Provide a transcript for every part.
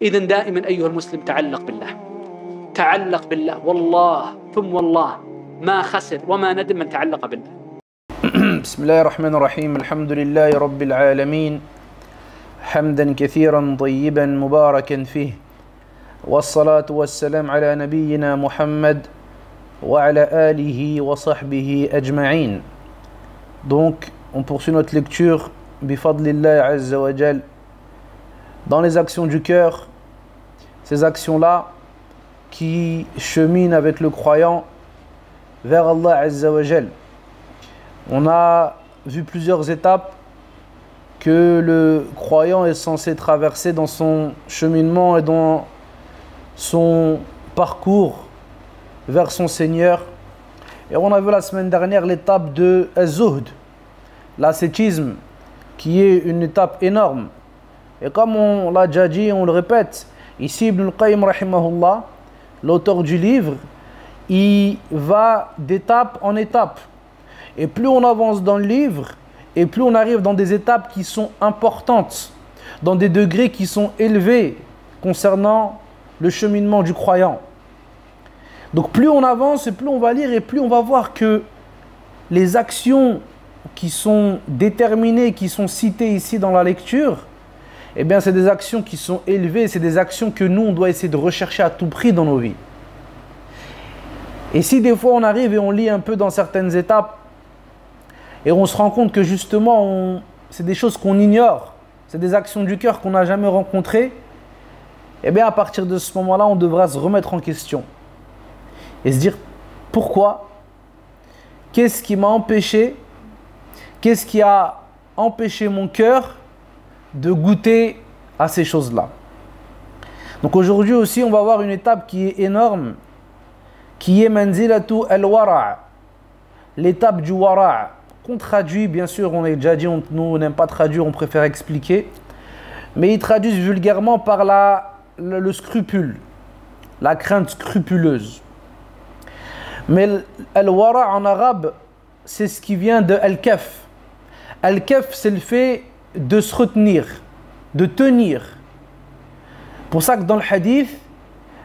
إذن دائما أيها المسلم تعلق بالله، تعلق بالله، والله ثم والله ما خسر وما ندم من تعلق بالله. بسم الله الرحمن الرحيم. الحمد لله رب العالمين حمدا كثيرا طيبا مباركا فيه، والصلاة والسلام على نبينا محمد وعلى آله وصحبه أجمعين. Donc, on poursuit notre lecture bifadlillah azza wa jal dans les actions du cœur, ces actions-là qui cheminent avec le croyant vers Allah azza wa jal. On a vu plusieurs étapes que le croyant est censé traverser dans son cheminement et dans son parcours vers son Seigneur. Et on a vu la semaine dernière l'étape de Az-Zuhd, l'ascétisme, qui est une étape énorme. Et comme on l'a déjà dit, on le répète, ici Ibn al-Qayyim rahimahullah, l'auteur du livre, il va d'étape en étape. Et plus on avance dans le livre, et plus on arrive dans des étapes qui sont importantes, dans des degrés qui sont élevés concernant le cheminement du croyant. Donc plus on avance et plus on va lire et plus on va voir que les actions qui sont déterminées, qui sont citées ici dans la lecture, eh bien c'est des actions qui sont élevées, c'est des actions que nous on doit essayer de rechercher à tout prix dans nos vies. Et si des fois on arrive et on lit un peu dans certaines étapes et on se rend compte que justement c'est des choses qu'on ignore, c'est des actions du cœur qu'on n'a jamais rencontrées, eh bien à partir de ce moment-là on devra se remettre en question et se dire pourquoi, qu'est-ce qui m'a empêché, qu'est-ce qui a empêché mon cœur de goûter à ces choses-là. Donc aujourd'hui aussi on va voir une étape qui est énorme, qui est manzilatu al-wara', l'étape du wara', qu'on traduit, bien sûr on a déjà dit, nous on n'aime pas traduire, on préfère expliquer, mais ils traduisent vulgairement par le scrupule, la crainte scrupuleuse. Mais al-wara' en arabe, c'est ce qui vient de al-kaf. Al-kaf, c'est le fait de se retenir, de tenir. Pour ça que dans le hadith,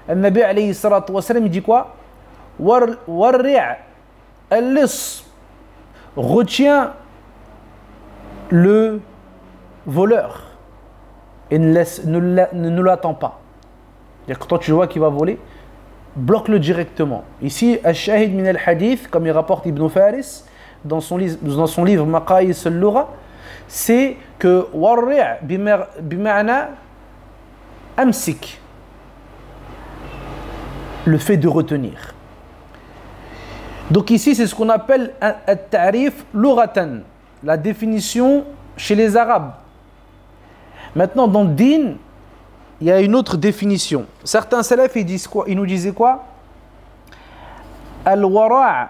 le Nabi alayhi salatu wa sallam, il dit quoi? Warri' al-lis, retiens le voleur et ne l'attends pas. C'est-à-dire que toi tu vois qu'il va voler, bloque-le directement. Ici, al-shahid min al-hadith, comme il rapporte Ibn Faris dans son livre Maqayis al-Lugha, c'est que warri' bima'na amsik, le fait de retenir. Donc ici, c'est ce qu'on appelle al-ta'rif lughatan, la définition chez les Arabes. Maintenant, dans le din, il y a une autre définition. Certains salafs, ils disent quoi? Ils nous disaient quoi? Al-wara'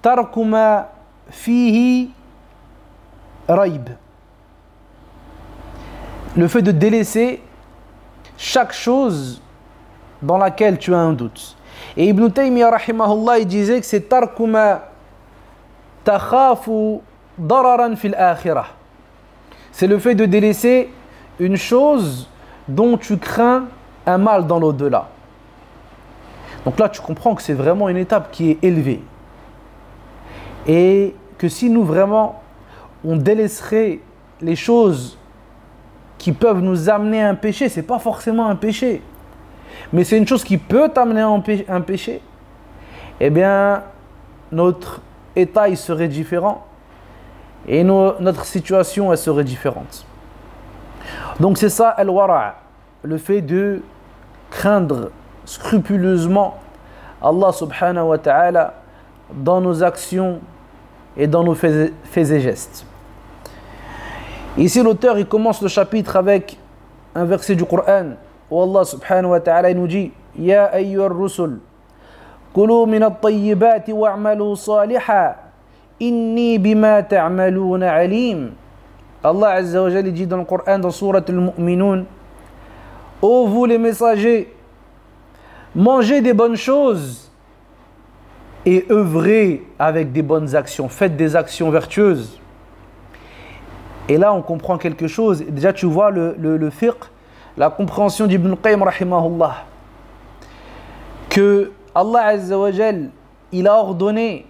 tarku ma fihi raib. Le fait de délaisser chaque chose dans laquelle tu as un doute. Et Ibn Taymiyyah rahimahullah, il disait que c'est tarku ma takhafu dararan fil akhirah. C'est le fait de délaisser une chose dont tu crains un mal dans l'au-delà. Donc là, tu comprends que c'est vraiment une étape qui est élevée. Et que si nous vraiment, on délaisserait les choses qui peuvent nous amener à un péché, c'est pas forcément un péché, mais c'est une chose qui peut t'amener à un péché, eh bien, notre état il serait différent et notre situation elle serait différente. Donc c'est ça al-wara', le fait de craindre scrupuleusement Allah subhanahu wa ta'ala dans nos actions et dans nos faits et gestes. Ici l'auteur il commence le chapitre avec un verset du Coran où Allah subhanahu wa ta'ala nous dit Ya ayyuhar rusul kulu min at-tayyibati wa'malu salihan inni bima ta'maluna alim. Allah azza wa jalla dit dans le Coran dans sourate al-Mu'minun, ô vous les messagers, mangez des bonnes choses et œuvrez avec des bonnes actions, faites des actions vertueuses. Et là on comprend quelque chose. Déjà tu vois le fiqh la compréhension d'Ibn Qayyim rahimahullah, que Allah Azza wa Jal, il a ordonné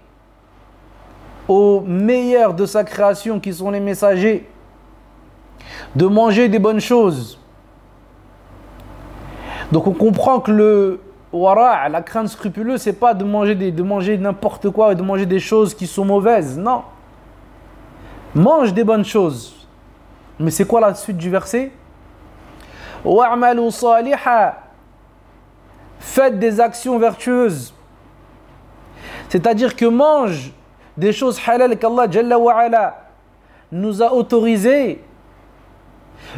aux meilleurs de sa création, qui sont les messagers, de manger des bonnes choses. Donc on comprend que le wara', la crainte scrupuleuse, c'est pas de manger n'importe quoi et de manger des choses qui sont mauvaises. Non. Mange des bonnes choses. Mais c'est quoi la suite du verset? Wa'malu saliha. Faites des actions vertueuses. C'est-à-dire que mange des choses halal qu'Allah Jalla wa Ala nous a autorisées,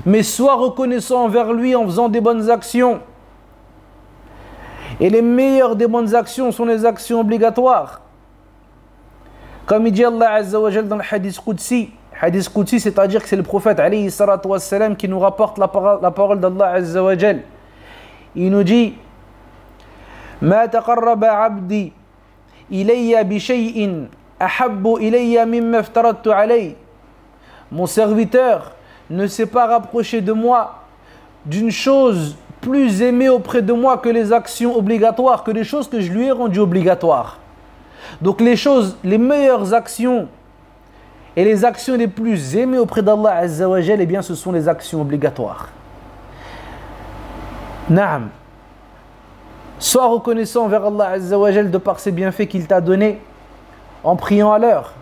mais sois reconnaissant envers lui en faisant des bonnes actions. Et les meilleures des bonnes actions sont les actions obligatoires. Comme il dit Allah Azza wa Jalla dans le hadith Qudsi. Hadith Qudsi, c'est-à-dire que c'est le prophète alayhi salatu wassalam qui nous rapporte la parole d'Allah Azza wa Jalla. Il nous dit: Ma taqarraba abdi ilayya bi shay'in ahabbu ilayya mimma aftaradtu alayhi. Mon serviteur ne s'est pas rapproché de moi d'une chose plus aimée auprès de moi que les actions obligatoires, que les choses que je lui ai rendues obligatoires. Donc les meilleures actions et les actions les plus aimées auprès d'Allah Azza wa Jal, eh bien ce sont les actions obligatoires. Naam. Sois reconnaissant envers Allah Azza wa Jal de par ses bienfaits qu'il t'a donnés, en priant à l'heure,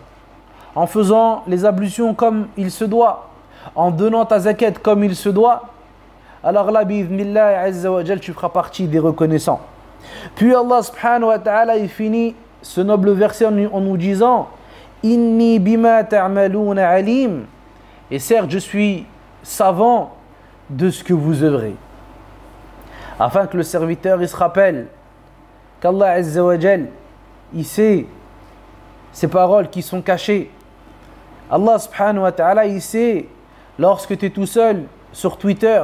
en faisant les ablutions comme il se doit, en donnant ta zakat comme il se doit. Alors là, bi'idhnillah Azza wa Jal, tu feras partie des reconnaissants. Puis Allah subhanahu wa ta'ala, il finit ce noble verset en nous disant: Inni bima ta'maluna alim. Et certes, je suis savant de ce que vous œuvrez. Afin que le serviteur il se rappelle qu'Allah Azza wa Jal, il sait ces paroles qui sont cachées. Allah subhanahu wa ta'ala, il sait lorsque tu es tout seul sur Twitter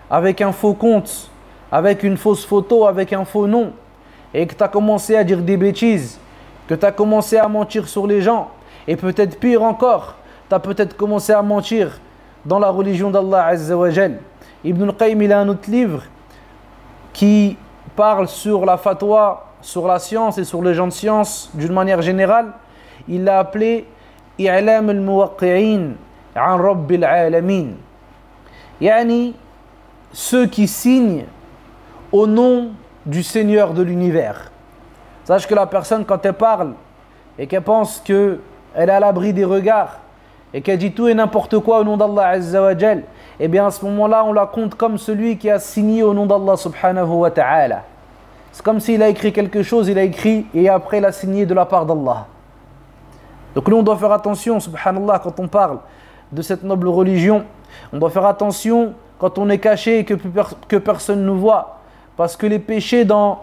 avec un faux compte, avec une fausse photo, avec un faux nom, et que tu as commencé à dire des bêtises, que tu as commencé à mentir sur les gens, et peut-être pire encore, tu as peut-être commencé à mentir dans la religion d'Allah Azza wa Jal. Ibn Qayyim, il a un autre livre qui parle sur la fatwa, sur la science et sur les gens de science d'une manière générale. Il l'a appelé I'lam al-Muwaqqi'in an Rabbil Alamin. Yani, ceux qui signent au nom du Seigneur de l'univers. Sache que la personne, quand elle parle et qu'elle pense qu'elle est à l'abri des regards et qu'elle dit tout et n'importe quoi au nom d'Allah Azza wa Jal, eh bien à ce moment-là, on la compte comme celui qui a signé au nom d'Allah subhanahu wa ta'ala. C'est comme s'il a écrit quelque chose, il a écrit et après il a signé de la part d'Allah. Donc nous, on doit faire attention, subhanallah, quand on parle de cette noble religion. On doit faire attention quand on est caché et que personne ne nous voit. Parce que les péchés dans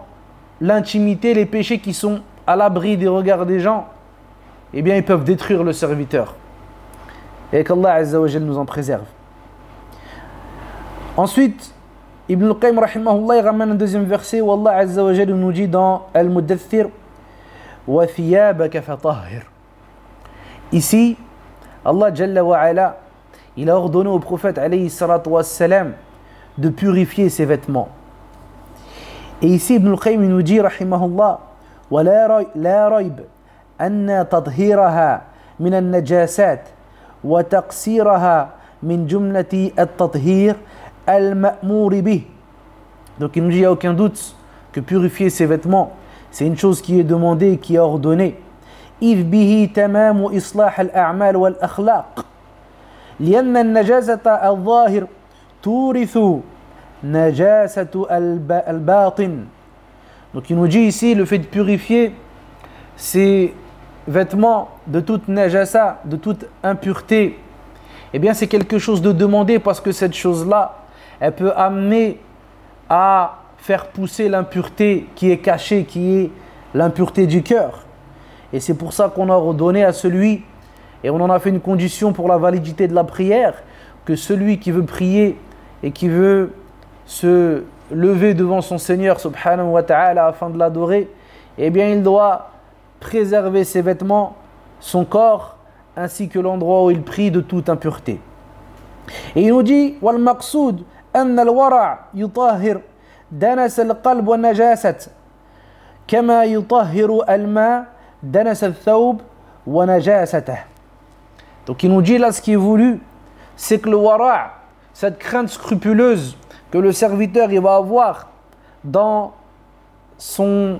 l'intimité, les péchés qui sont à l'abri des regards des gens, eh bien ils peuvent détruire le serviteur. Et qu'Allah Azza wa Jal nous en préserve. Ensuite, Ibn al-Qayyim rahimahullah, il ramène un deuxième verset où Allah Azza wa Jal nous dit dans Al-Muddathir: Wa thiyabaka fatahhir. Ici, Allah Jalla wa Ala, il a ordonné au prophète alayhi salatu wassalam de purifier ses vêtements. Et ici, Ibn al-Qayyim nous dit rahimahullah: Wa la rayb anna tadhhiraha min al-najasat wa taqsiraha min jumlati al-tadhhir al-ma'mour bih. Donc il nous dit: il n'y a aucun doute que purifier ses vêtements, c'est une chose qui est demandée et qui est ordonnée. إذ به تمام إصلاح الأعمال والأخلاق لأن النجاسة الظاهر تورث نجاسة الباطن. Donc il nous dit ici, le fait de purifier ses vêtements de toute najasa, de toute impureté, eh bien c'est quelque chose de demandé, parce que cette chose-là, elle peut amener à faire pousser l'impureté qui est cachée, qui est l'impureté du cœur. Et c'est pour ça qu'on a ordonné à celui, et on en a fait une condition pour la validité de la prière, que celui qui veut prier et qui veut se lever devant son Seigneur subhanahu wa ta'ala afin de l'adorer, eh bien il doit préserver ses vêtements, son corps, ainsi que l'endroit où il prie de toute impureté. Et il nous dit: Wal maqsoud أن الورع يطهر دنس القلب والنجاسة كما يطهر الماء دنس الثوب ونجاسته. Donc il nous dit là ce qui est voulu, c'est que le wara', cette crainte scrupuleuse que le serviteur il va avoir dans son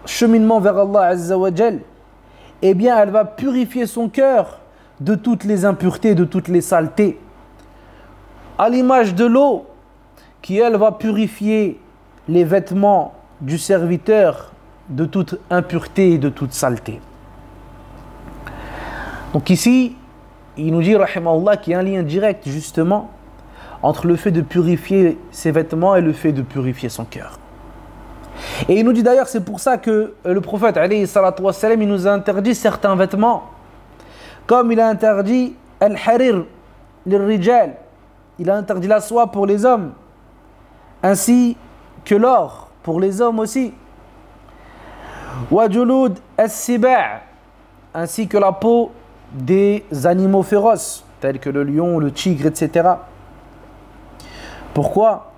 cheminement vers Allah Azza wa Jal, eh bien elle va purifier son cœur de toutes les impuretés, de toutes les saletés. À l'image de l'eau qui elle va purifier les vêtements du serviteur de toute impureté et de toute saleté. Donc ici, il nous dit, rahimahullah, qu'il y a un lien direct justement entre le fait de purifier ses vêtements et le fait de purifier son cœur. Et il nous dit d'ailleurs, c'est pour ça que le prophète, alayhi salatu wassalam, il nous a interdit certains vêtements. Comme il a interdit al-harir, l'irrijal, il a interdit la soie pour les hommes, ainsi que l'or pour les hommes aussi. Wa julud as-siba', ainsi que la peau des animaux féroces, tels que le lion, le tigre, etc. Pourquoi?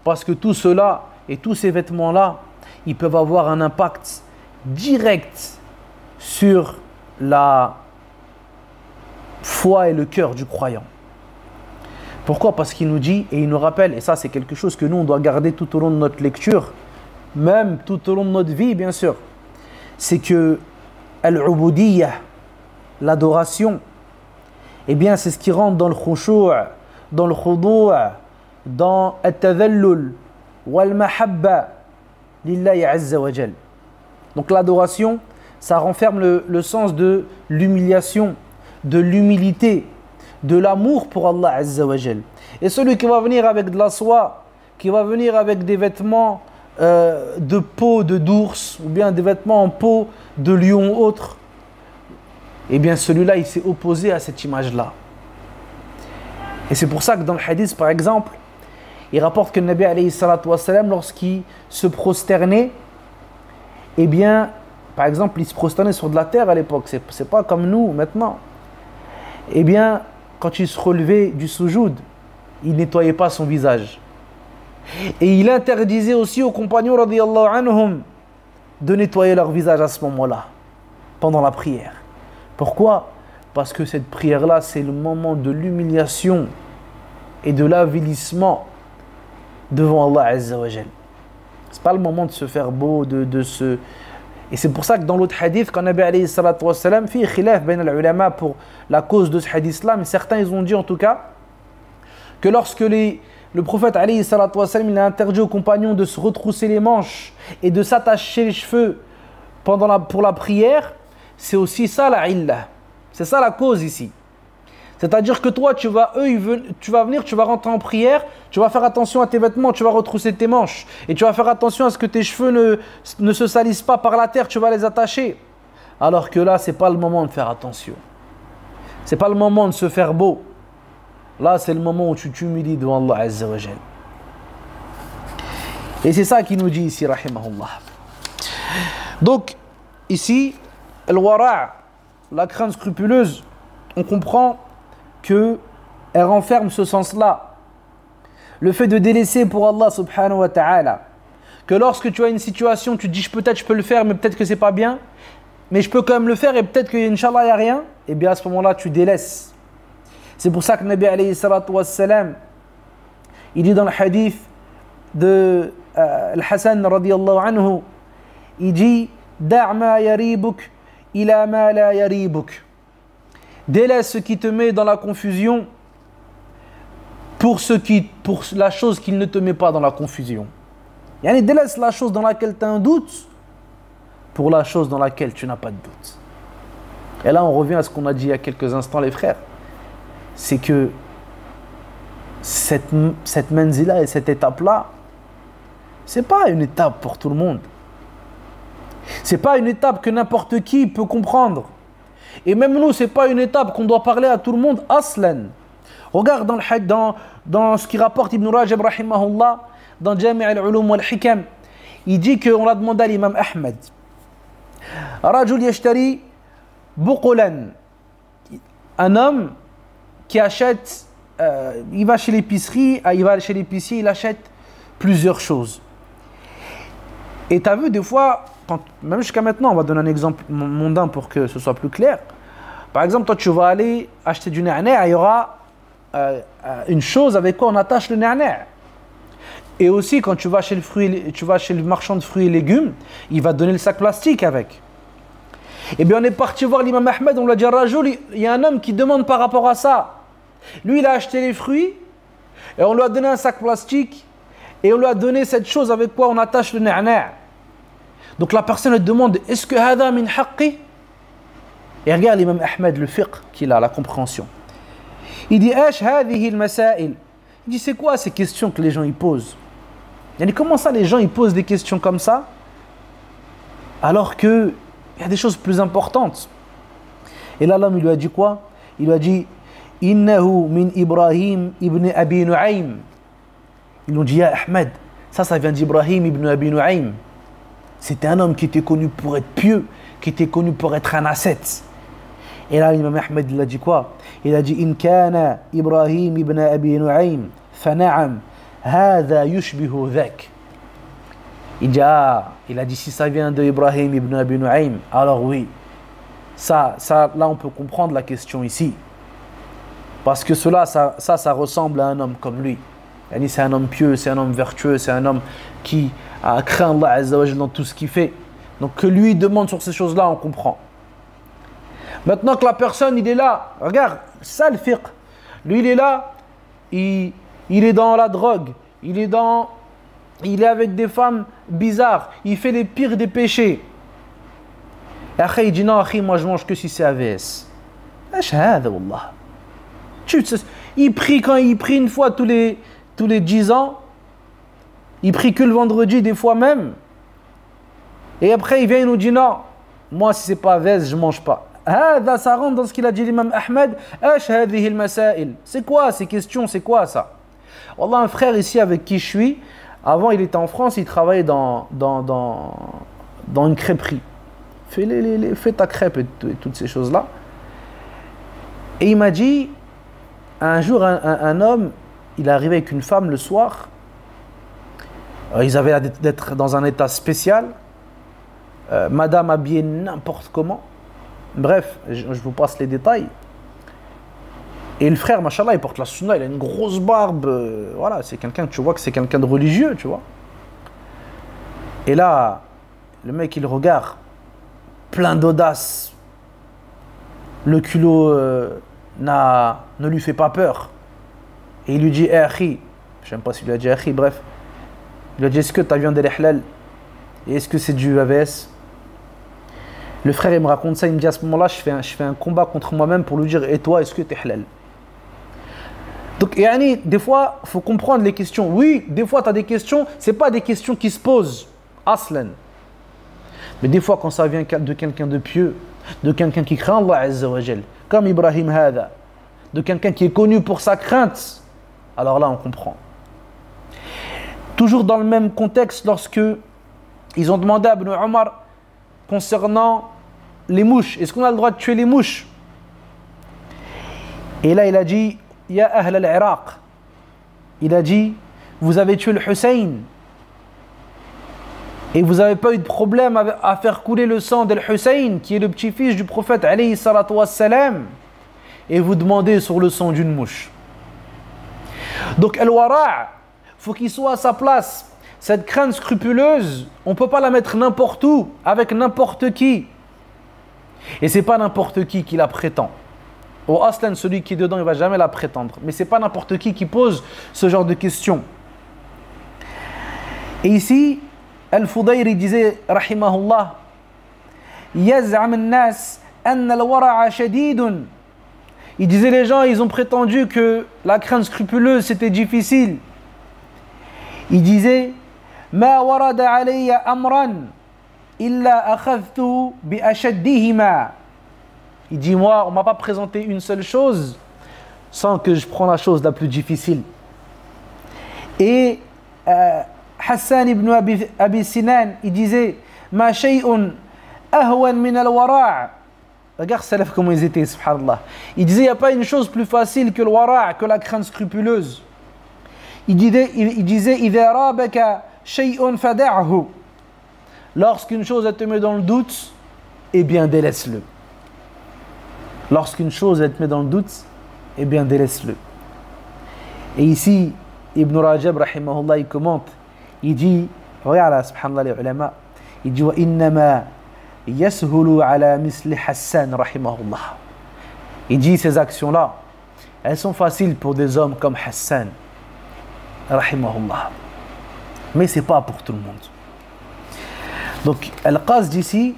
Parce que tout cela et tous ces vêtements-là, ils peuvent avoir un impact direct sur la foi et le cœur du croyant. Pourquoi? Parce qu'il nous dit et il nous rappelle, et ça c'est quelque chose que nous on doit garder tout au long de notre lecture, même tout au long de notre vie bien sûr, c'est que al-ubudiyya, l'adoration, eh bien c'est ce qui rentre dans le khushu', dans le khudu', dans al-tadhallul wal-mahabba lillahi azza wa jal. Donc l'adoration, ça renferme le sens de l'humiliation, de l'humilité, de l'amour pour Allah azza wa jal. Et celui qui va venir avec de la soie, qui va venir avec des vêtements de peau d'ours, ou bien des vêtements en peau de lion ou autre, eh bien celui-là il s'est opposé à cette image-là. Et c'est pour ça que dans le hadith par exemple, il rapporte que le Nabi alayhi salatu wassalam, lorsqu'il se prosternait, eh bien par exemple il se prosternait sur de la terre à l'époque, c'est pas comme nous maintenant. Eh bien quand il se relevait du soujoud, il nettoyait pas son visage. Et il interdisait aussi aux compagnons radiyallahu anhum de nettoyer leur visage à ce moment-là, pendant la prière. Pourquoi? Parce que cette prière-là, c'est le moment de l'humiliation et de l'avilissement devant Allah Azza wa Jal. C'est pas le moment de se faire beau, de se... Et c'est pour ça que dans l'autre hadith, quand Nabi alayhi salatu wassalam, fi khilaf bain al-ulama pour la cause de ce hadith-là, mais certains ils ont dit en tout cas que lorsque le prophète alayhi salatu wassalam, il a interdit aux compagnons de se retrousser les manches et de s'attacher les cheveux pour la prière, c'est aussi ça la illa. C'est ça la cause ici. C'est-à-dire que toi, tu vas venir, tu vas rentrer en prière, tu vas faire attention à tes vêtements, tu vas retrousser tes manches. Et tu vas faire attention à ce que tes cheveux ne se salissent pas par la terre, tu vas les attacher. Alors que là, ce n'est pas le moment de faire attention. Ce n'est pas le moment de se faire beau. Là, c'est le moment où tu t'humilies devant Allah Azza wa Jal. Et c'est ça qu'il nous dit ici, rahimahullah. Donc, ici, al-wara', la crainte scrupuleuse, on comprend qu'elle renferme ce sens-là. Le fait de délaisser pour Allah subhanahu wa ta'ala. Que lorsque tu as une situation, tu te dis peut-être je peux le faire, mais peut-être que c'est pas bien, mais je peux quand même le faire et peut-être qu'Inch'Allah il n'y a rien, et bien à ce moment-là tu délaisses. C'est pour ça que Nabi alayhi salatu wassalam, il dit dans le hadith de Al-Hassan radiyallahu anhu, il dit Da' ma yaribuk ila ma la yaribuk. Délaisse ce qui te met dans la confusion pour la chose qui ne te met pas dans la confusion. Yani délaisse la chose dans laquelle tu as un doute pour la chose dans laquelle tu n'as pas de doute. Et là on revient à ce qu'on a dit il y a quelques instants les frères. C'est que cette manzila et cette étape-là, c'est pas une étape pour tout le monde. C'est pas une étape que n'importe qui peut comprendre. Et même nous, c'est pas une étape qu'on doit parler à tout le monde, aslan. Regarde dans ce qui rapporte Ibn Rajab rahimahullah, dans Jami' al-Ulum wal-Hikam, il dit qu'on a demandé à l'imam Ahmed, Rajul yashtari buqulan, un homme qui achète il va chez l'épicerie, il va chez l'épicier, il achète plusieurs choses. Et tu as vu des fois, même jusqu'à maintenant, on va donner un exemple mondain pour que ce soit plus clair. Par exemple, toi tu vas aller acheter du na'na', il y aura une chose avec quoi on attache le na'na'. Et aussi quand tu vas chez le marchand de fruits et légumes, il va te donner le sac plastique avec. Et bien on est parti voir l'imam Ahmed, on lui a dit Rajoul, il y a un homme qui demande par rapport à ça. Lui il a acheté les fruits et on lui a donné un sac plastique et on lui a donné cette chose avec quoi on attache le na'na'. Donc la personne elle demande est-ce que hada min haqqi? Et regarde l'imam Ahmed, le fiqh qu'il a, la compréhension. Il dit Ash hadhihi al-masail. Il dit c'est quoi ces questions que les gens y posent? Et comment ça les gens ils posent des questions comme ça alors que il y a des choses plus importantes? Et là l'homme il lui a dit quoi? Il lui a dit Innahu min Ibrahim ibn Abi Nu'aym. Ils lui ont dit Ya Ahmed, ça vient d'Ibrahim ibn Abi Nu'aym. C'était un homme qui était connu pour être pieux, qui était connu pour être un ascète. Et là l'imam Ahmed il a dit quoi? Il a dit In kana Ibrahim ibn Abi Nu'aym fa na'am hadha yushbihu dhak. Il a dit si ça vient de Ibrahim ibn Abi Nu'aym, alors oui, ça là on peut comprendre la question ici. Parce que cela, ça ressemble à un homme comme lui. C'est un homme pieux, c'est un homme vertueux, c'est un homme qui craint Allah Azza wa Jalla dans tout ce qu'il fait. Donc que lui demande sur ces choses-là, on comprend. Maintenant que la personne, il est là, regarde, ça le fiqh. Lui, il est là, il est dans la drogue, il est avec des femmes bizarres, il fait les pires des péchés. Et après, il dit non, moi je mange que si c'est AVS. Wallah. Il prie quand il prie une fois tous les 10 ans. Il prie que le vendredi, des fois même. Et après, il vient et nous dit non, moi si c'est pas AVS, je mange pas. Ça rentre dans ce qu'il a dit l'imam Ahmed. C'est quoi ces questions? C'est quoi ça? Wallah, un frère ici avec qui je suis, avant il était en France, il travaillait dans une crêperie. Fais ta crêpe et toutes ces choses-là. Et il m'a dit, un jour, un homme, il est arrivé avec une femme le soir. Ils avaient l'air d'être dans un état spécial. Madame habillée n'importe comment. Bref, je vous passe les détails. Et le frère, machallah, il porte la sunna, il a une grosse barbe. Voilà, c'est quelqu'un, tu vois que c'est quelqu'un de religieux, tu vois. Et là, le mec, il regarde, plein d'audace. Le culot ne lui fait pas peur. Et il lui dit, akhi, je ne sais même pas s'il lui a dit akhi, bref. Il lui a dit, est-ce que ta viande est halal? Et est-ce que c'est du AVS? Le frère, il me raconte ça, il me dit à ce moment-là, je fais un combat contre moi-même pour lui dire, et toi, est-ce que tu es halal? Donc, des fois, il faut comprendre les questions. Oui, des fois, tu as des questions, ce n'est pas des questions qui se posent, aslan. Mais des fois, quand ça vient de quelqu'un de pieux, de quelqu'un qui craint Allah Azza wa Jal, comme Ibrahim Hada, de quelqu'un qui est connu pour sa crainte, alors là, on comprend. Toujours dans le même contexte, lorsque ils ont demandé à Ibn Omar concernant les mouches, est-ce qu'on a le droit de tuer les mouches? Et là, il a dit, Ya Ahl al-Iraq, il a dit, vous avez tué le Hussein et vous n'avez pas eu de problème à faire couler le sang de Hussein, qui est le petit-fils du prophète alayhi salatu wassalam, et vous demandez sur le sang d'une mouche. Donc al-wara', faut qu'il soit à sa place. Cette crainte scrupuleuse, on ne peut pas la mettre n'importe où, avec n'importe qui. Et ce n'est pas n'importe qui la prétend. Au aslan, celui qui est dedans, il ne va jamais la prétendre. Mais ce n'est pas n'importe qui pose ce genre de questions. Et ici, Al-Fudayri disait, rahimahullah, Yaz'am an-nas anna al-wara'a shadidun. Il disait, les gens, ils ont prétendu que la crainte scrupuleuse, c'était difficile. Il disait, Ma warada alayya amran illa akhadhtu bi ashaddihima. Il dit, moi, on ne m'a pas présenté une seule chose sans que je prenne la chose la plus difficile. Et Hassan ibn Abi Sinan, il disait, Ma shay'un ahwan min al-wara'. Regarde Salaf comment ils étaient, subhanallah. Il disait, il n'y a pas une chose plus facile que le wara', que la crainte scrupuleuse. Il disait, إِذَا رَابَكَ شَيْءٌ فَدَعْهُ. Lorsqu'une chose elle te met dans le doute, eh bien délaisse-le. Lorsqu'une chose elle te met dans le doute, eh bien délaisse-le. Et ici, Ibn Rajab, rahimahullah, il commente, il dit, regarde là, subhanallah, les ulama, il dit, وَإِنَّمَا يَسْهُلُ عَلَى مِثْلِ Hassan, rahimahullah. Il dit, ces actions-là, elles sont faciles pour des hommes comme Hassan, rahimahullah. Mais ce n'est pas pour tout le monde. Donc, al-qasd ici,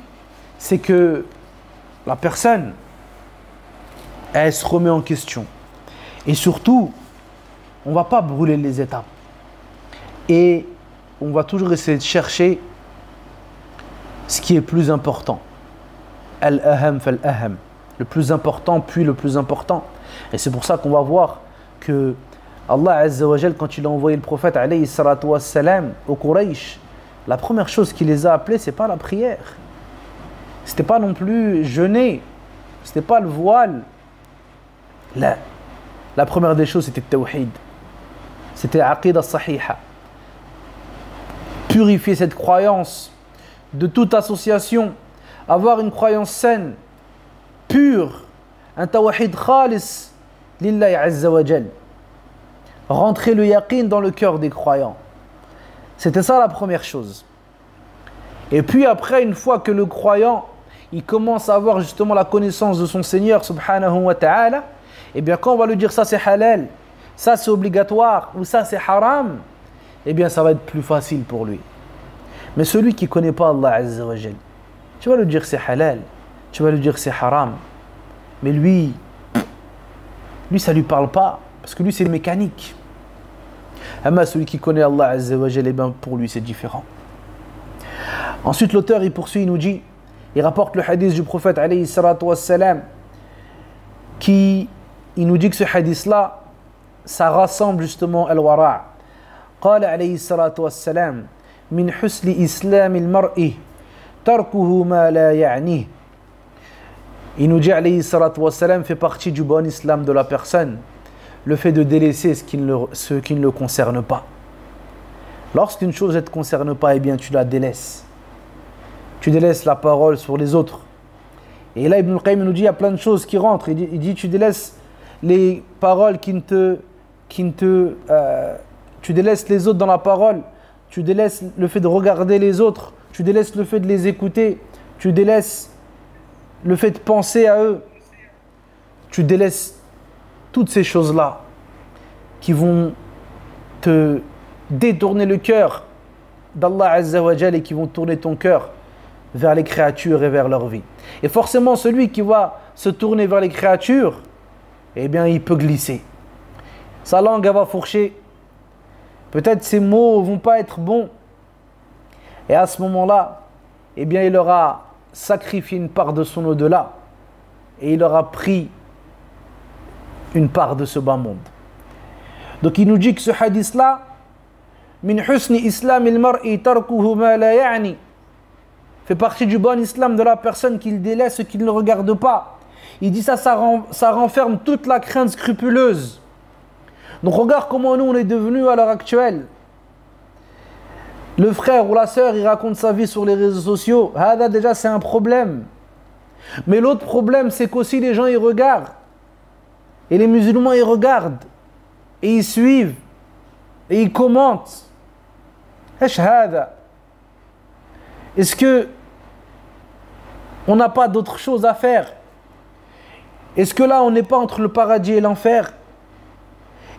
c'est que la personne, elle se remet en question. Et surtout, on ne va pas brûler les étapes. Et on va toujours essayer de chercher ce qui est plus important. Al-aham fal-aham. Le plus important, puis le plus important. Et c'est pour ça qu'on va voir que Allah Azza wa Jal, quand il a envoyé le prophète alayhi salatu wassalam au Quraysh, la première chose qu'il les a appelés, ce n'est pas la prière. Ce n'était pas non plus jeûner. Ce n'était pas le voile. Là, la première des choses, c'était le tawhid. C'était aqidah sahiha. Purifier cette croyance de toute association. Avoir une croyance saine, pure. Un tawhid khalis lillahi azza wa jal. Rentrer le yaqin dans le cœur des croyants. C'était ça la première chose. Et puis après, une fois que le croyant, il commence à avoir justement la connaissance de son Seigneur subhanahu wa ta'ala, eh bien quand on va lui dire ça c'est halal, ça c'est obligatoire, ou ça c'est haram, eh bien ça va être plus facile pour lui. Mais celui qui ne connaît pas Allah Azza wa Jal, tu vas lui dire c'est halal, tu vas lui dire c'est haram, mais lui ça ne lui parle pas, parce que lui c'est mécanique. Mais celui qui connaît Allah Azza wa Jal, eh bien pour lui c'est différent. Ensuite l'auteur il poursuit, il nous dit, il rapporte le hadith du prophète alayhi salatu wassalam, qui il nous dit que ce hadith là ça rassemble justement al-wara'. قال عليه الصلاة والسلام من حسن إسلام المرء تركه ما لا يعنيه. Il nous dit alayhi salatu wassalam fait partie du bon islam de la personne le fait de délaisser ce qui ne le concerne pas. Lorsqu'une chose ne te concerne pas, eh bien tu la délaisses. Tu délaisses la parole sur les autres. Et là, Ibn al-Qayyim nous dit, il y a plein de choses qui rentrent. Il dit, tu délaisses les paroles tu délaisses les autres dans la parole. Tu délaisses le fait de regarder les autres. Tu délaisses le fait de les écouter. Tu délaisses le fait de penser à eux. Tu délaisses toutes ces choses-là qui vont te détourner le cœur d'Allah Azza wa Jal et qui vont tourner ton cœur vers les créatures et vers leur vie. Et forcément, celui qui va se tourner vers les créatures, eh bien, il peut glisser. Sa langue, elle va fourcher. Peut-être ses mots ne vont pas être bons. Et à ce moment-là, eh bien, il aura sacrifié une part de son au-delà. Et il aura pris une part de ce bas monde. Donc, il nous dit que ce hadith-là, min husni islam il-mar'i tarkuhu ma la ya'ni, fait partie du bon islam de la personne qu'il délaisse ce qu'il ne regarde pas. Il dit ça renferme toute la crainte scrupuleuse. Donc regarde comment nous on est devenus à l'heure actuelle. Le frère ou la sœur il raconte sa vie sur les réseaux sociaux. Hada déjà c'est un problème. Mais l'autre problème c'est qu'aussi les gens ils regardent. Et les musulmans ils regardent. Et ils suivent. Et ils commentent. Est-ce que on n'a pas d'autre chose à faire? Est-ce que là on n'est pas entre le paradis et l'enfer?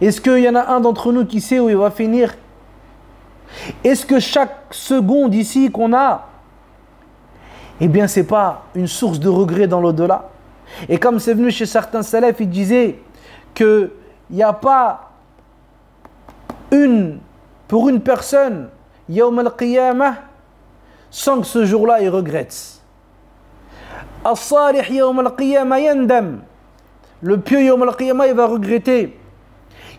Est-ce qu'il y en a un d'entre nous qui sait où il va finir? Est-ce que chaque seconde ici qu'on a, eh bien c'est pas une source de regret dans l'au-delà? Et comme c'est venu chez certains salafs, ils disaient qu'il n'y a pas pour une personne Yawm al-Qiyamah sans que ce jour-là il regrette. As-salih Yawm al-Qiyamah yandam. Le pieux Yawm al-Qiyamah il va regretter.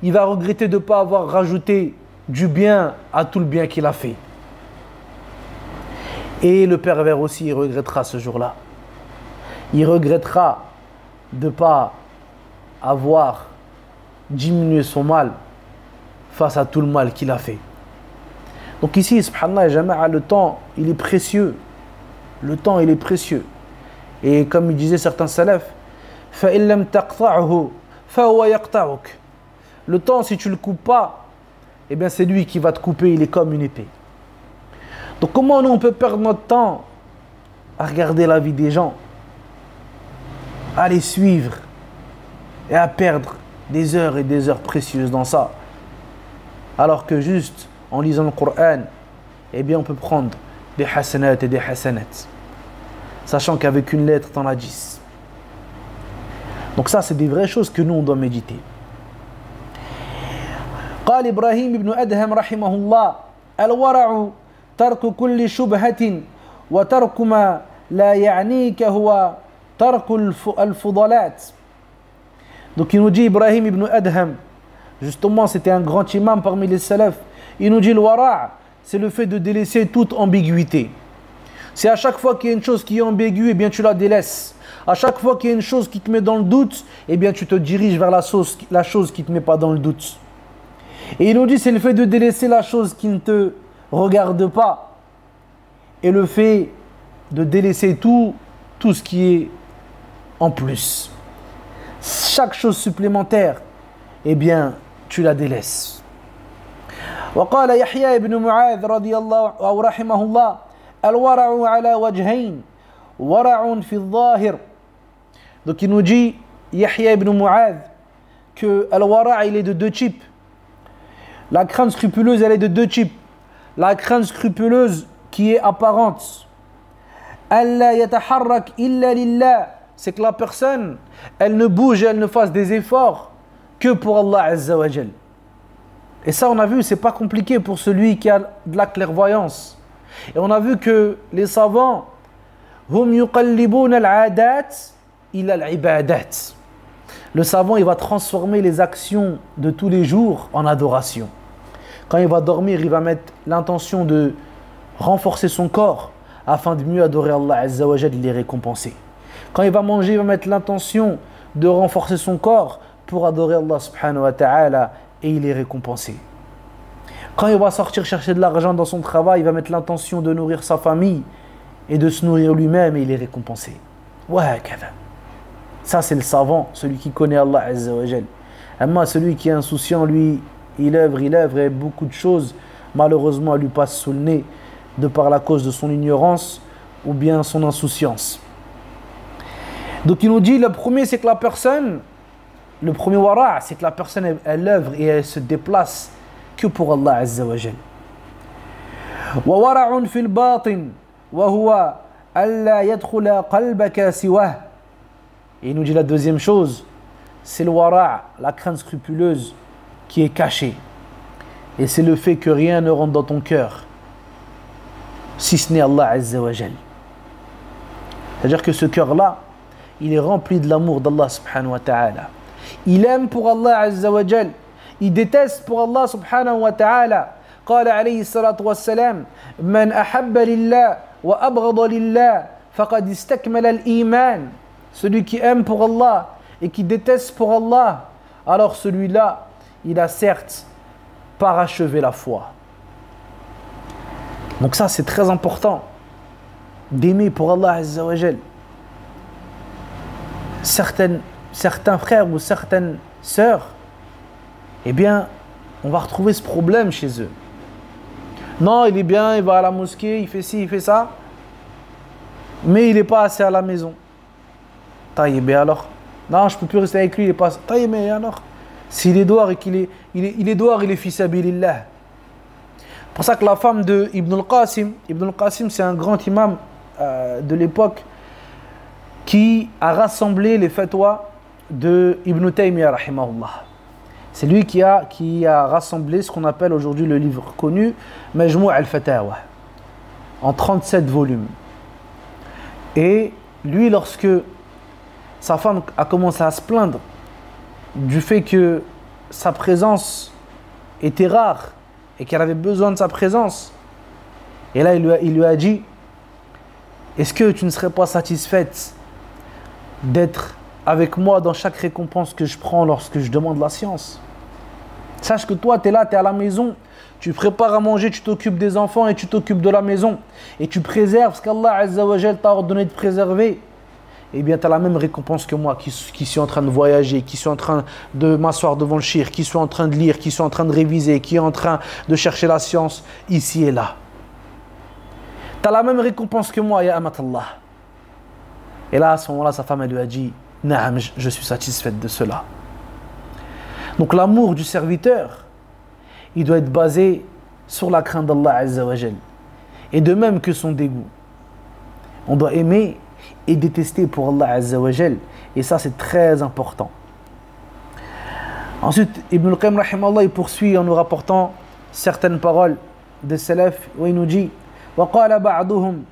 Il va regretter de ne pas avoir rajouté du bien à tout le bien qu'il a fait. Et le pervers aussi il regrettera ce jour-là. il regrettera de ne pas avoir diminué son mal face à tout le mal qu'il a fait. Donc ici, subhanallah, jama'a, le temps, il est précieux. Le temps, il est précieux. Et comme il disait certains salafs, فَإِن لَمْ تَقْطَعْهُ فَهُوَ يَقْطَعُكَ. Le temps, si tu ne le coupes pas, eh bien c'est lui qui va te couper, il est comme une épée. Donc comment nous on peut perdre notre temps à regarder la vie des gens, à les suivre et à perdre des heures et des heures précieuses dans ça, alors que juste en lisant le Coran, eh bien on peut prendre des hasanat et des hasanat, sachant qu'avec une lettre t'en as 10. Donc ça c'est des vraies choses que nous on doit méditer. قال إبراهيم بن أدهم رحمه الله الورع ترك كل شبهة وترك ما لا يعنيك هو ترك الفضلات. Donc il nous dit Ibrahim ibn Adham, justement c'était un grand imam parmi les salafs, il nous dit le wara', c'est le fait de délaisser toute ambiguïté. C'est à chaque fois qu'il y a une chose qui est ambiguë, eh bien tu la délaisses. À chaque fois qu'il y a une chose qui te met dans le doute, eh bien tu te diriges vers la chose qui ne te met pas dans le doute. Et il nous dit c'est le fait de délaisser la chose qui ne te regarde pas et le fait de délaisser tout ce qui est en plus. Chaque chose supplémentaire, eh bien tu la délaisses. وقال يحيى بن معاذ رضي الله أو رحمه الله الورع على وجهين ورع في الظاهر. Donc il nous dit Yahya ibn Mu'adh que al-wara' il est de deux types. La crainte scrupuleuse, elle est de deux types. La crainte scrupuleuse qui est apparente. Allah yataharrak illa lillah. C'est que la personne, elle ne bouge, elle ne fasse des efforts que pour Allah Azza wa Jal. Et ça, on a vu, c'est pas compliqué pour celui qui a de la clairvoyance. Et on a vu que les savants, hum yuqallibuna al-adat ila al-ibadat. Le savant, il va transformer les actions de tous les jours en adoration. Quand il va dormir, il va mettre l'intention de renforcer son corps afin de mieux adorer Allah Azza wa Jal et les récompenser. Quand il va manger, il va mettre l'intention de renforcer son corps pour adorer Allah subhanahu wa ta'ala et il est récompensé. Quand il va sortir chercher de l'argent dans son travail, il va mettre l'intention de nourrir sa famille et de se nourrir lui-même et il est récompensé. Ouais, ça c'est le savant, celui qui connaît Allah Azza wa Jal. Amma celui qui est insouciant, lui, il œuvre et beaucoup de choses malheureusement lui passent sous le nez de par la cause de son ignorance ou bien son insouciance. Donc il nous dit le premier c'est que la personne, le premier wara' c'est que la personne elle œuvre et elle se déplace que pour Allah Azza wa Jal. Wa wara'un fil batin wa huwa alla yadkhula qalbaka siwah. Et il nous dit la deuxième chose, c'est le wara', la crainte scrupuleuse qui est cachée. Et c'est le fait que rien ne rentre dans ton cœur, si ce n'est Allah Azza wa Jal. C'est-à-dire que ce cœur-là, il est rempli de l'amour d'Allah subhanahu wa ta'ala. Il aime pour Allah Azza wa Jal. Il déteste pour Allah subhanahu wa ta'ala. قال عليه الصلاة والسلام من أحب لله وأبغض لله فقد استكمل الإيمان. Celui qui aime pour Allah et qui déteste pour Allah, alors celui-là, il a certes parachevé la foi. Donc ça, c'est très important d'aimer pour Allah Azza wa Jal. Certains frères ou certaines sœurs, eh bien, on va retrouver ce problème chez eux. Non, il est bien, il va à la mosquée, il fait ci, il fait ça, mais il n'est pas assez à la maison. Taïb, alors, non, je ne peux plus rester avec lui, il est pas. Taïb, mais alors, s'il est dehors et qu'il est, il est dehors, il est fils sabilillah. C'est pour ça que la femme de Ibn al-Qasim, c'est un grand imam de l'époque qui a rassemblé les fatwas de Ibn Taymiyyah rahimahullah. C'est lui qui a rassemblé ce qu'on appelle aujourd'hui le livre connu Majmou' al-Fatawa en 37 volumes. Et lui, lorsque sa femme a commencé à se plaindre du fait que sa présence était rare et qu'elle avait besoin de sa présence, et là il lui a dit: est-ce que tu ne serais pas satisfaite d'être avec moi dans chaque récompense que je prends lorsque je demande la science. Sache que toi, tu es là, tu es à la maison, tu prépares à manger, tu t'occupes des enfants et tu t'occupes de la maison. Et tu préserves ce qu'Allah Azza wa Jal t'a ordonné de préserver. Eh bien, tu as la même récompense que moi qui suis en train de voyager, qui suis en train de m'asseoir devant le shir, qui suis en train de lire, qui suis en train de réviser, qui est en train de chercher la science ici et là. Tu as la même récompense que moi, ya Amatallah. Et là, à ce moment-là, sa femme, elle lui a dit, Naam, je suis satisfaite de cela. Donc l'amour du serviteur, il doit être basé sur la crainte d'Allah Azza wa Jal. Et de même que son dégoût. On doit aimer et détester pour Allah Azza wa Jal. Et ça, c'est très important. Ensuite, Ibn al-Qayyim rahimallah, il poursuit en nous rapportant certaines paroles des salaf où il nous dit وَقَالَ بَعْضُهُمْ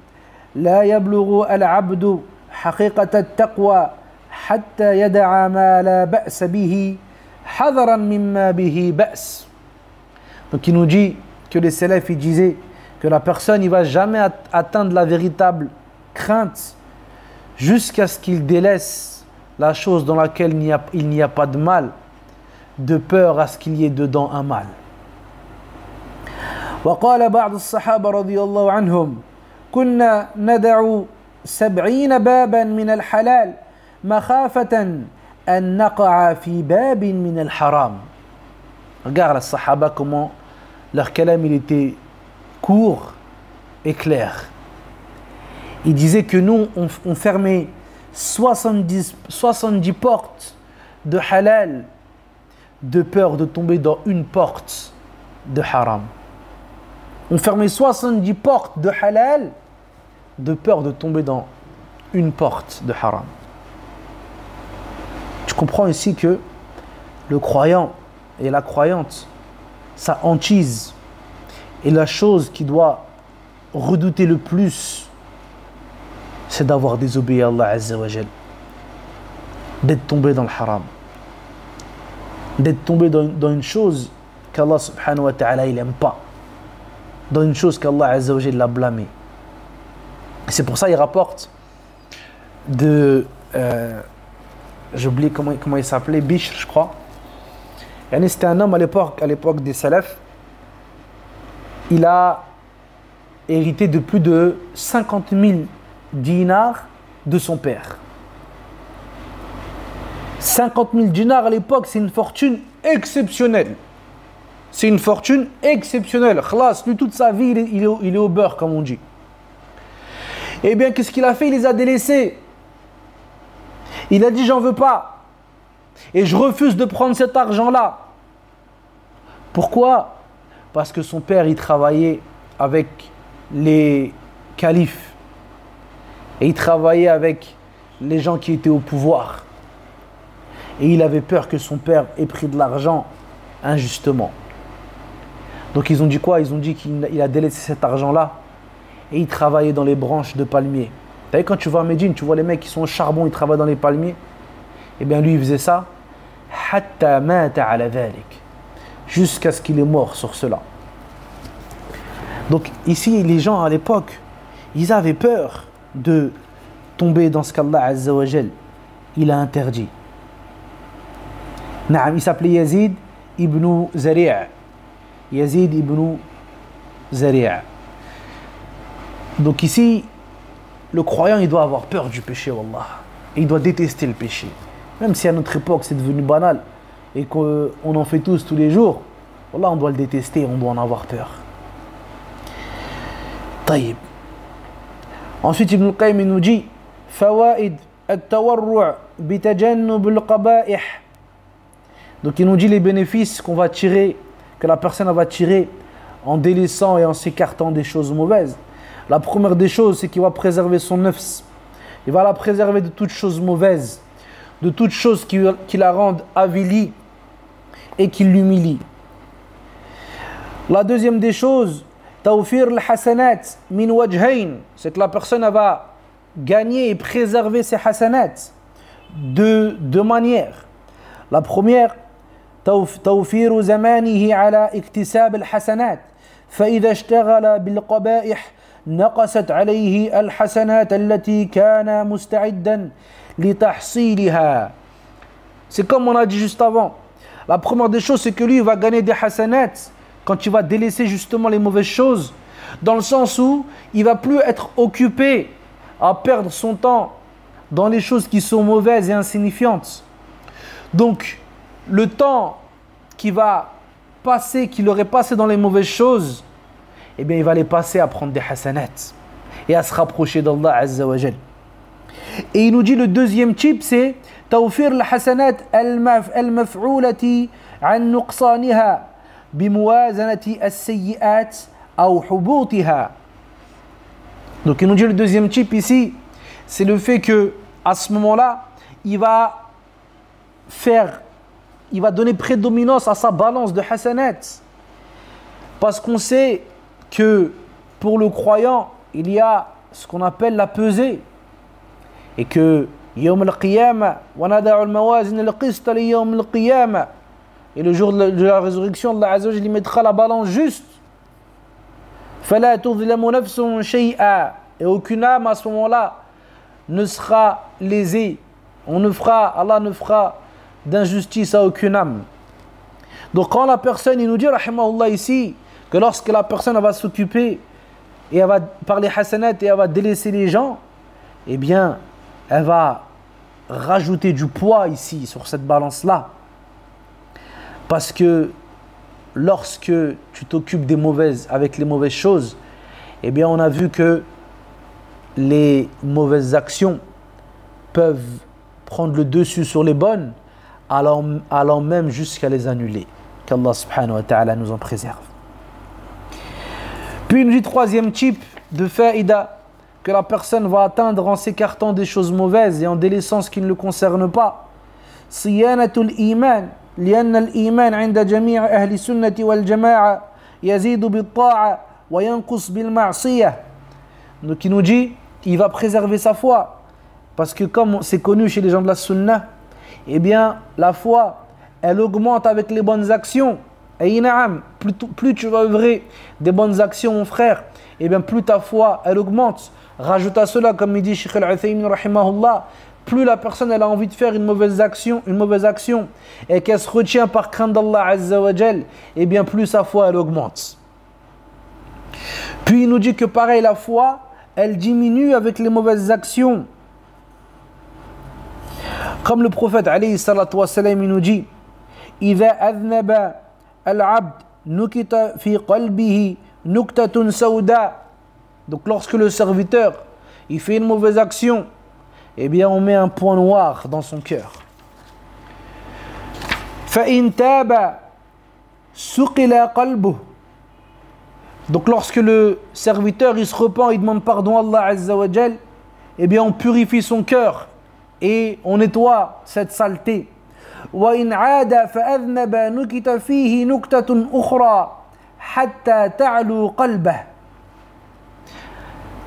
لَا يَبْلُغُ الْعَبْدُ حَقِيقَةَ التَّقْوَى حَتَّى يَدَعَ مَا لَا بَأْسَ بِهِ حَذَرًا مِمَّا بِهِ بَأْسَ. Donc il nous dit que les salaf ils disaient que la personne ne va jamais atteindre la véritable crainte jusqu'à ce qu'il délaisse la chose dans laquelle il n'y a pas de mal, de peur à ce qu'il y ait dedans un mal. وقال بعض الصحابة رضي الله عنهم كنا ندع 70 بابا من الحلال مخافة أن نقع في باب من الحرام. Regarde les Sahaba comment leur kalam il était court et clair. Il disait que nous on fermait 70 portes de halal de peur de tomber dans une porte de haram. On fermait 70 portes de halal de peur de tomber dans une porte de haram. Tu comprends ici que le croyant et la croyante, sa hantise et la chose qui doit redouter le plus, c'est d'avoir désobéi à Allah Azza wa Jal, d'être tombé dans le haram, d'être tombé dans une chose qu'Allah subhanahu wa ta'ala il n'aime pas, dans une chose qu'Allah Azza wa Jal l'a blâmé. C'est pour ça qu'il rapporte de j'oublie comment il s'appelait, Bishr je crois. C'était un homme à l'époque des salafs. Il a hérité de plus de 50 000 dinars de son père. 50 000 dinars à l'époque, c'est une fortune exceptionnelle. C'est une fortune exceptionnelle. Khlas, lui toute sa vie, il est au beurre, comme on dit. Eh bien, qu'est-ce qu'il a fait? Il les a délaissés. Il a dit, j'en veux pas. Et je refuse de prendre cet argent-là. Pourquoi? Parce que son père, il travaillait avec les califes. Et il travaillait avec les gens qui étaient au pouvoir. Et il avait peur que son père ait pris de l'argent injustement. Donc ils ont dit quoi? Ils ont dit qu'il a délaissé cet argent-là. Et il travaillait dans les branches de palmiers. Vous savez, quand tu vas à Médine, tu vois les mecs qui sont au charbon, ils travaillent dans les palmiers. Eh bien lui, il faisait ça. Hatta mata ala dhalik. Jusqu'à ce qu'il est mort sur cela. Donc ici, les gens à l'époque, ils avaient peur de tomber dans ce qu'Allah Azza wa Jal il a interdit. Naam, il s'appelait Yazid ibn Zari'. Yazid ibn Zari'. Donc ici, le croyant, il doit avoir peur du péché, wallah. Et il doit détester le péché. Même si à notre époque, c'est devenu banal et qu'on en fait tous les jours, wallah, on doit le détester, on doit en avoir peur. Taïb. Ensuite, Ibn al-Qayyim nous dit Fawaid at-tawarru' bitajannub al-qaba'ih. Donc il nous dit les bénéfices qu'on va tirer, que la personne va tirer en délaissant et en s'écartant des choses mauvaises. La première des choses, c'est qu'il va préserver son nafs. Il va la préserver de toutes choses mauvaises, de toutes choses qui la rendent avilie et qui l'humilient. La deuxième des choses, tawfir al-hasanat min wajhayn, c'est que la personne va gagner et préserver ses hasanat de deux manières. La première, توفير زمانه على اكتساب الحسنات فإذا اشتغل بالقبائح نقصت عليه الحسنات التي كان مستعدا لتحصيلها. C'est comme on a dit juste avant. La première des choses, c'est que lui, il va gagner des hasanats quand il va délaisser justement les mauvaises choses, dans le sens où il va plus être occupé à perdre son temps dans les choses qui sont mauvaises et insignifiantes. Donc, le temps qu'il va passer, qu'il aurait passé dans les mauvaises choses, eh bien, il va les passer à prendre des hasanats et à se rapprocher d'Allah Azza wa Jal. Et il nous dit le deuxième type, c'est توفير الحسنات المفعولة عن نقصانها بموازنة السيئات أو حبوطها. Donc il nous dit le deuxième type ici, c'est le fait que à ce moment-là, il va donner prédominance à sa balance de hasanat, parce qu'on sait que pour le croyant, il y a ce qu'on appelle la pesée, et que يوم القيامة ونضع الموازين القسط ليوم القيامة, et le jour de la résurrection, Allah Azza wa Jalla mettra la balance juste. فلا تظلم نفس شيئا, et aucune âme à ce moment-là ne sera lésée. Allah ne fera d'injustice à aucune âme. Donc quand la personne, il nous dit rahimahullah ici, que lorsque la personne va s'occuper et elle va parler hasanat et elle va délaisser les gens, eh bien elle va rajouter du poids ici sur cette balance-là. Parce que lorsque tu t'occupes avec les mauvaises choses, eh bien on a vu que les mauvaises actions peuvent prendre le dessus sur les bonnes, allant même jusqu'à les annuler. Qu'Allah subhanahu wa ta'ala nous en préserve. Puis il nous dit troisième type de faïda que la personne va atteindre en s'écartant des choses mauvaises et en délaissant ce qui ne le concerne pas. Siyanatul iman, لأن الإيمان عند جميع أهل السنة والجماعة يزيد بالطاعة وينقص بالمعصية. Donc il nous dit, il va préserver sa foi, parce que comme c'est connu chez les gens de la sunna, eh bien la foi, elle augmente avec les bonnes actions. Et plus tu vas œuvrer des bonnes actions, mon frère, eh bien plus ta foi, elle augmente. Rajoute à cela, comme il dit Cheikh Al-Uthaymin rahimahullah, plus la personne elle a envie de faire une mauvaise action et qu'elle se retient par crainte d'Allah Azza wa Jal, eh bien plus sa foi elle augmente. Puis il nous dit que pareil, la foi elle diminue avec les mauvaises actions. Comme le prophète alayhi salatu wa salam, il nous dit إذا أذنب العبد نكت في قلبه نكتة سوداء. Donc lorsque le serviteur il fait une mauvaise action, eh bien on met un point noir dans son cœur. فإن تاب سقل قلبه. Donc lorsque le serviteur il se repent, il demande pardon à Allah Azza wa Jal, eh bien on purifie son cœur et on nettoie cette saleté. وإن عاد فأذنب نكت فيه نكتة أخرى حتى تعلو قلبه.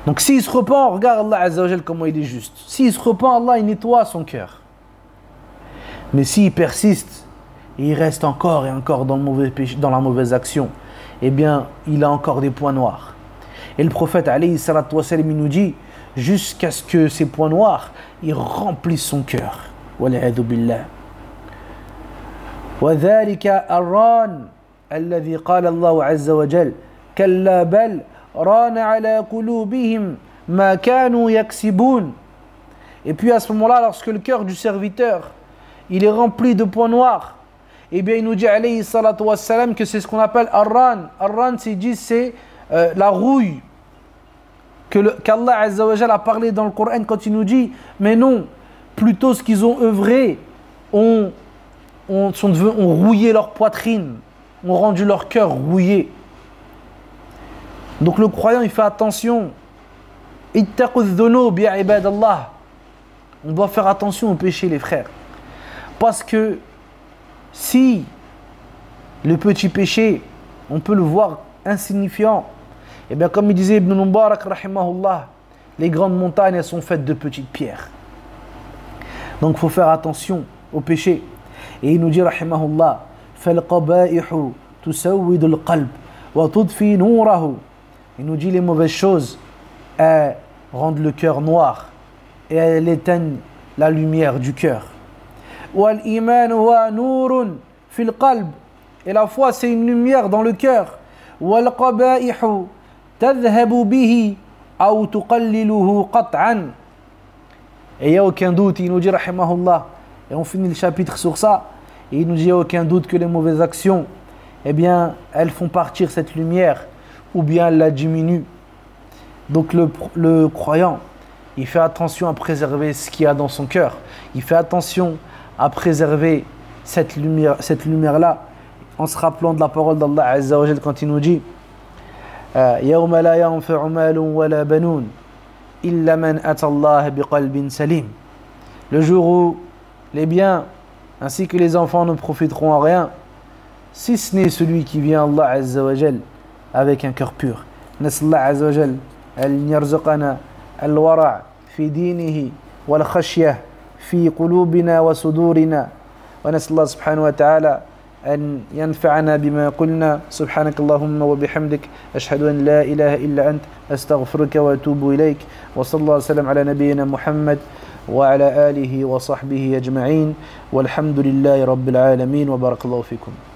Donc s'il se repent, regarde Allah Azza wa Jal comment il est juste. S'il se repent, Allah il nettoie son cœur. Mais s'il persiste et il reste encore et encore dans le mauvais péché, dans la mauvaise action, eh bien il a encore des points noirs. Et le prophète alayhi salatu wa salam, il nous dit jusqu'à ce que ces points noirs ils remplissent son cœur. Wal'iyadhu billah. وذلك الران الذي قال الله عز وجل كلا بل ران على قلوبهم ما كانوا يكسبون. Et puis à ce moment-là, lorsque le cœur du serviteur il est rempli de points noirs, et bien il nous dit alayhi salatu wassalam que c'est ce qu'on appelle arran. Arran, c'est la rouille qu'Allah Azza wa Jal a parlé dans le Coran quand il nous dit mais non, plutôt ce qu'ils ont œuvré ont rouillé leur poitrine, ont rendu leur cœur rouillé. Donc le croyant il fait attention. Ittaqu dhunub ya ibadallah. On doit faire attention aux péchés, les frères, parce que si le petit péché on peut le voir insignifiant, et bien comme il disait Ibn Mubarak rahimahullah, les grandes montagnes elles sont faites de petites pierres. Donc il faut faire attention aux péchés. Et il nous dit rahimahullah فَالْقَبَائِحُ تُسَوِّدُ الْقَلْبِ وَتُضْفِي نُورَهُ. Il nous dit les mauvaises choses elles rendent le cœur noir et elles éteignent la lumière du cœur. وَالْإِيمَانُ هُوَ نُورٌ فِي الْقَلْبِ. Et la foi, c'est une lumière dans le cœur. وَالْقَبَائِحُ تَذْهَبُ بِهِ أَوْ تُقَلِّلُهُ قَطْعًا. Et il n'y a aucun doute, il nous dit rahimahullah, et on finit le chapitre sur ça, et il nous dit il n'y a aucun doute que les mauvaises actions, eh bien, elles font partir cette lumière, ou bien elles la diminuent. Donc le croyant, il fait attention à préserver ce qu'il y a dans son cœur. Il fait attention à préserver cette lumière-là, en se rappelant de la parole d'Allah Azza wa Jal quand il nous dit يَوْمَ لَا يَنْفَعُ مَالٌ وَلَا بَنُونَ إِلَّا مَنْ أَتَى اللَّهَ بِقَلْبٍ سَلِيمٍ. Le jour où les biens ainsi que les enfants ne profiteront à rien, si ce n'est celui qui vient Allah Azza wa Jal avec un cœur pur. نسأل الله عز وجل أن يرزقنا الورع في دينه والخشية في قلوبنا وصدورنا، ونسأل الله سبحانه وتعالى أن ينفعنا بما قلنا. سبحانك اللهم وبحمدك أشهد أن لا إله إلا أنت أستغفرك وأتوب إليك. وصلى الله وسلم على نبينا محمد وعلى آله وصحبه أجمعين والحمد لله رب العالمين وبارك الله فيكم.